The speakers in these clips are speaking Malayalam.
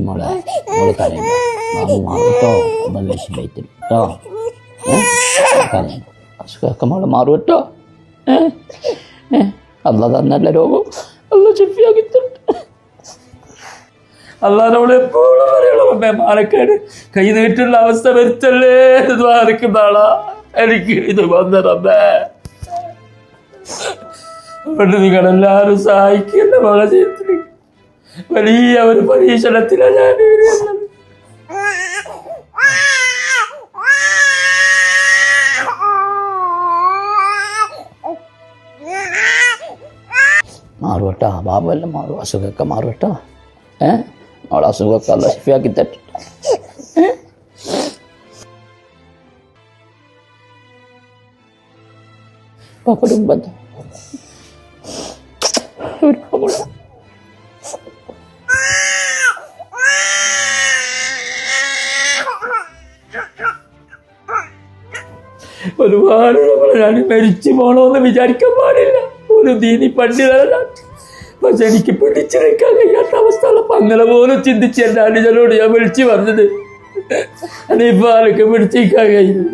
മോളെ മോള് കരയണ്ട, മാറി മാറും കേട്ടോ. അമ്മ വിഷമിക്കും കേട്ടോ. കരയണ്ട, അസുഖമൊക്കെ മോളെ മാറും കേട്ടോ. അല്ല തന്നല്ല രോഗം, അല്ല ഷിഫിയാക്കി തരട്ടെ. അള്ളാഹ് എപ്പോഴും പറയണേ മാനക്കേട് കൈ നീട്ടുള്ള അവസ്ഥ വരുത്തല്ലേ എന്ന് ആർക്കുന്നാളാ എനിക്ക് ഇത് വന്നതമ്മേ. അതുകൊണ്ട് നിങ്ങളെല്ലാവരും സഹായിക്കുന്ന മോളെ ജീവിതത്തിൽ വലിയ ഒരു പരീക്ഷണത്തിലാണ് ഞാൻ മാറും കേട്ടോ. ബാബുവെല്ലാം മാറും, അസുഖമൊക്കെ മാറും കേട്ടോ. അവളെ അസുഖമൊക്കെ അല്ല ഷിഫിയാക്കി തരട്ടെ. കുടുംബത്തെ ഒരുപാട് ഞാൻ മരിച്ചു പോണോന്ന് വിചാരിക്കാൻ പാടില്ല. ഒരു ദീനി പണ്ഡിതനാണ്, പക്ഷെ എനിക്ക് പിടിച്ചെടുക്കാൻ കഴിയാത്ത അവസ്ഥ. അങ്ങനെ പോലും ചിന്തിച്ച് എൻ്റെ അനുജനോട് ഞാൻ വിളിച്ചു പറഞ്ഞത് ഇപ്പൊ ആരൊക്കെ പിടിച്ചേക്കാൻ കഴിയുന്നു.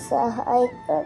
സഹായിക്കും